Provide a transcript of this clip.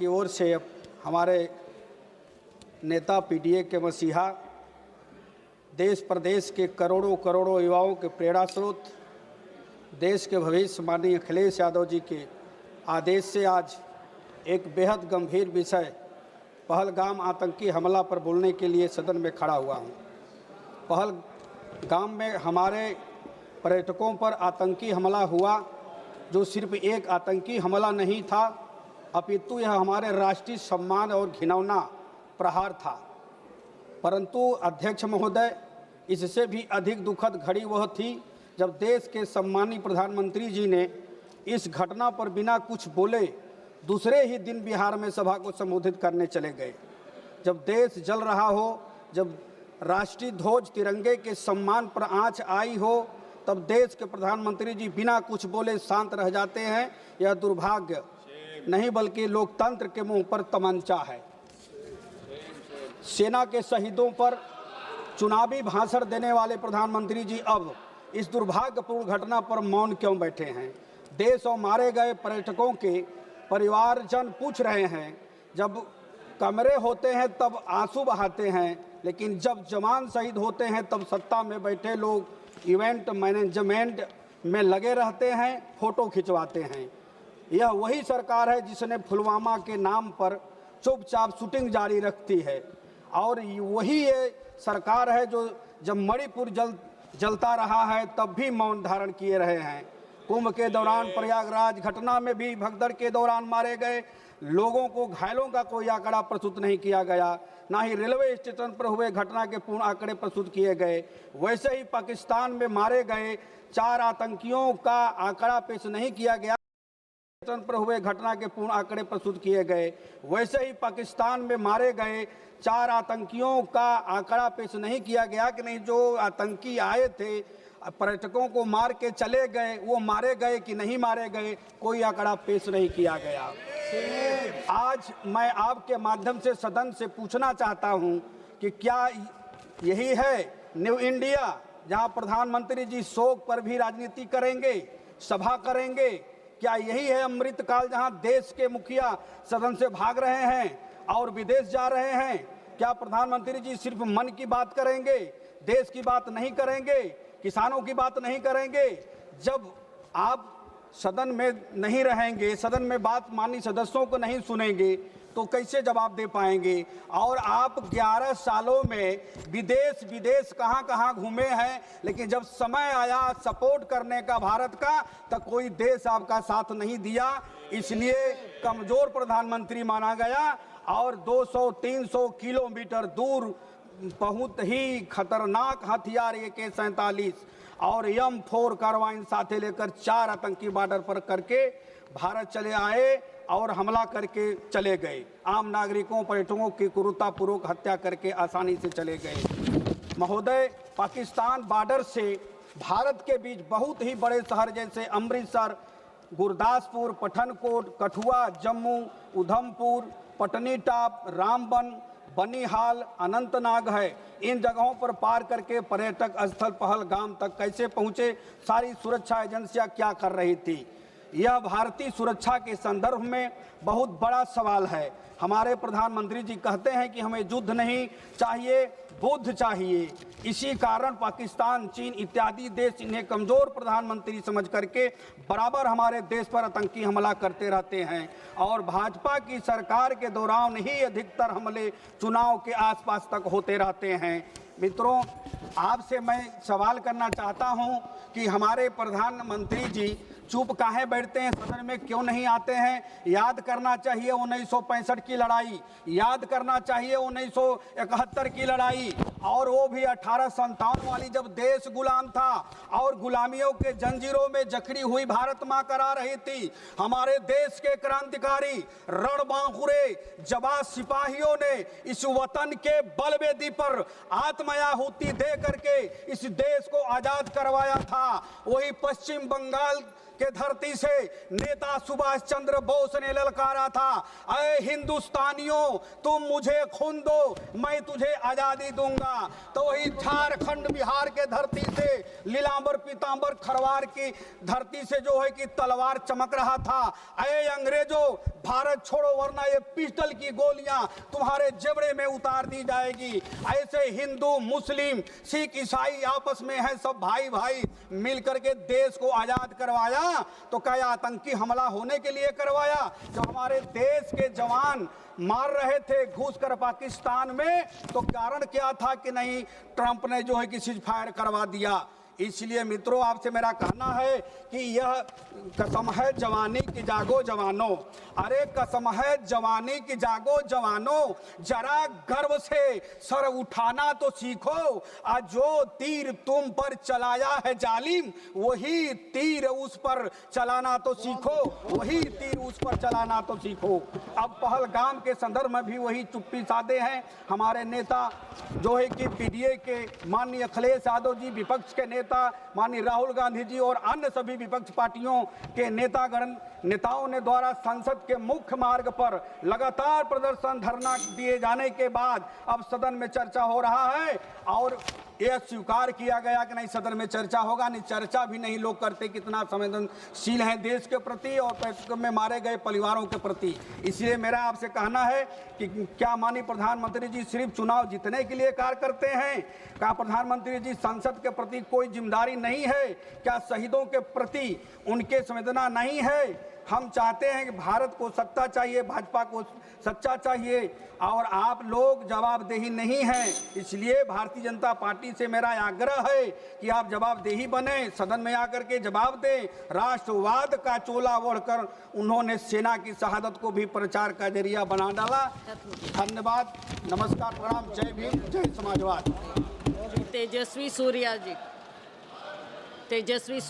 की ओर से हमारे नेता पीटीए के मसीहा देश प्रदेश के करोड़ों करोड़ों युवाओं के प्रेरणा स्रोत देश के भविष्य माननीय अखिलेश यादव जी के आदेश से आज एक बेहद गंभीर विषय पहलगाम आतंकी हमला पर बोलने के लिए सदन में खड़ा हुआ हूं। पहलगाम में हमारे पर्यटकों पर आतंकी हमला हुआ, जो सिर्फ एक आतंकी हमला नहीं था अपितु यह हमारे राष्ट्रीय सम्मान और घिनौना प्रहार था। परंतु अध्यक्ष महोदय, इससे भी अधिक दुखद घड़ी वह थी जब देश के सम्मानीय प्रधानमंत्री जी ने इस घटना पर बिना कुछ बोले दूसरे ही दिन बिहार में सभा को संबोधित करने चले गए। जब देश जल रहा हो, जब राष्ट्रीय ध्वज तिरंगे के सम्मान पर आंच आई हो, तब देश के प्रधानमंत्री जी बिना कुछ बोले शांत रह जाते हैं। यह दुर्भाग्य नहीं बल्कि लोकतंत्र के मुंह पर तमंचा है। सेना के शहीदों पर चुनावी भाषण देने वाले प्रधानमंत्री जी अब इस दुर्भाग्यपूर्ण घटना पर मौन क्यों बैठे हैं? देश और मारे गए पर्यटकों के परिवारजन पूछ रहे हैं। जब कमरे होते हैं तब आंसू बहाते हैं, लेकिन जब जवान शहीद होते हैं तब सत्ता में बैठे लोग इवेंट मैनेजमेंट में लगे रहते हैं, फोटो खिंचवाते हैं। यह वही सरकार है जिसने पुलवामा के नाम पर चुपचाप शूटिंग जारी रखती है, और वही ये सरकार है जो जब मणिपुर जलता रहा है तब भी मौन धारण किए रहे हैं। कुंभ के दौरान प्रयागराज घटना में भी भगदड़ के दौरान मारे गए लोगों को, घायलों का कोई आंकड़ा प्रस्तुत नहीं किया गया, ना ही रेलवे स्टेशन पर हुए घटना के पूर्ण आंकड़े प्रस्तुत किए गए। वैसे ही पाकिस्तान में मारे गए 4 आतंकियों का आंकड़ा पेश नहीं किया गया, पर हुए घटना के पूर्ण आंकड़े प्रस्तुत किए गए। वैसे ही पाकिस्तान में मारे गए 4 आतंकियों का आंकड़ा पेश नहीं किया गया कि नहीं जो आतंकी आए थे पर्यटकों को मार के चले गए, वो मारे गए कि नहीं मारे गए, कोई आंकड़ा पेश नहीं किया गया। आज मैं आपके माध्यम से सदन से पूछना चाहता हूं कि क्या यही है न्यू इंडिया, जहां प्रधानमंत्री जी शोक पर भी राजनीति करेंगे, सभा करेंगे? क्या यही है अमृतकाल, जहां देश के मुखिया सदन से भाग रहे हैं और विदेश जा रहे हैं? क्या प्रधानमंत्री जी सिर्फ मन की बात करेंगे, देश की बात नहीं करेंगे, किसानों की बात नहीं करेंगे? जब आप सदन में नहीं रहेंगे, सदन में बात माननीय सदस्यों को नहीं सुनेंगे, तो कैसे जवाब दे पाएंगे? और आप 11 सालों में विदेश कहां घूमे हैं, लेकिन जब समय आया सपोर्ट करने का भारत का, तो कोई देश आपका साथ नहीं दिया। इसलिए कमजोर प्रधानमंत्री माना गया और 200-300 किलोमीटर दूर बहुत ही खतरनाक हथियार AK-47 और M4 कार्बाइन साथे लेकर 4 आतंकी बॉर्डर पर करके भारत चले आए और हमला करके चले गए। आम नागरिकों, पर्यटकों की क्रूरतापूर्वक हत्या करके आसानी से चले गए। महोदय, पाकिस्तान बॉर्डर से भारत के बीच बहुत ही बड़े शहर जैसे अमृतसर, गुरदासपुर, पठानकोट, कठुआ, जम्मू, उधमपुर, पटनीटाप, रामबन, बनिहाल, अनंतनाग है। इन जगहों पर पार करके पर्यटक स्थल पहलगाम तक कैसे पहुंचे? सारी सुरक्षा एजेंसियां क्या कर रही थी? यह भारतीय सुरक्षा के संदर्भ में बहुत बड़ा सवाल है। हमारे प्रधानमंत्री जी कहते हैं कि हमें युद्ध नहीं चाहिए, बुद्ध चाहिए। इसी कारण पाकिस्तान, चीन इत्यादि देश इन्हें कमजोर प्रधानमंत्री समझ करके बराबर हमारे देश पर आतंकी हमला करते रहते हैं, और भाजपा की सरकार के दौरान ही अधिकतर हमले चुनाव के आसपास तक होते रहते हैं। मित्रों, आपसे मैं सवाल करना चाहता हूं कि हमारे प्रधानमंत्री जी चुप काहे बैठते हैं, सदन में क्यों नहीं आते हैं? याद करना चाहिए 1965 की लड़ाई, याद करना चाहिए 1971 की लड़ाई, और वो भी 1857 वाली, जब देश गुलाम था और गुलामियों के जंजीरों में जकड़ी हुई भारत मां करा रही थी। हमारे देश के क्रांतिकारी रणबांकुरे जवान सिपाहियों ने इस वतन के बलवेदी पर आत्माहुति दे करके इस देश को आजाद करवाया था। वही पश्चिम बंगाल के धरती से नेता सुभाष चंद्र बोस ने ललकारा था, अरे हिंदुस्तानियों, तुम मुझे खून दो, मैं तुझे आजादी दूंगा। था तो वही झारखंड बिहार के धरती से लीलांबर पीतांबर खरवार की धरती से जो है कि तलवार चमक रहा था। अरे अंग्रेजों, भारत छोड़ो वरना ये पिस्टल की गोलियां तुम्हारे जेबड़े में उतार दी जाएगी। ऐसे हिंदू मुस्लिम सिख ईसाई आपस में है, सब भाई भाई मिलकर के देश को आजाद करवाया। तो क्या आतंकी हमला होने के लिए करवाया? जब हमारे देश के जवान मार रहे थे घुस कर पाकिस्तान में, तो कारण क्या था कि नहीं, ट्रंप ने जो है कि सीज फायर करवा दिया। इसलिए मित्रों, आपसे मेरा कहना है कि यह कसम है जवानी की जागो जवानों। अरे कसम है जवानी की जागो जवानों, जरा गर्व से सर उठाना तो सीखो। आज जो तीर तुम पर चलाया है जालिम, वही तीर उस पर चलाना तो सीखो, वही तीर उस पर चलाना तो सीखो। अब पहलगाम के संदर्भ में भी वही चुप्पी साधे हैं हमारे नेता जो है कि पीडीए के माननीय अखिलेश यादव जी, विपक्ष के नेता माननीय राहुल गांधी जी और अन्य सभी विपक्ष पार्टियों के नेताओं ने द्वारा संसद के मुख्य मार्ग पर लगातार प्रदर्शन धरना दिए जाने के बाद अब सदन में चर्चा हो रहा है और यह स्वीकार किया गया कि नहीं सदन में चर्चा होगा। नहीं, चर्चा भी नहीं लोग करते, कितना संवेदनशील है देश के प्रति और पेट्रोल में मारे गए परिवारों के प्रति। इसलिए मेरा आपसे कहना है कि क्या माननीय प्रधानमंत्री जी सिर्फ चुनाव जीतने के लिए कार्य करते हैं? क्या प्रधानमंत्री जी संसद के प्रति कोई जिम्मेदारी नहीं है? क्या शहीदों के प्रति उनके संवेदना नहीं है? हम चाहते हैं कि भारत को सत्ता चाहिए, भाजपा को सच्चा चाहिए और आप लोग जवाबदेही नहीं हैं। इसलिए भारतीय जनता पार्टी से मेरा आग्रह है कि आप जवाबदेही बने, सदन में आकर के जवाब दें। राष्ट्रवाद का चोला ओढ़कर उन्होंने सेना की शहादत को भी प्रचार का जरिया बना डाला। धन्यवाद, नमस्कार, प्रणाम, जय भीम, जय समाजवाद। तेजस्वी सूर्या जी, तेजस्वी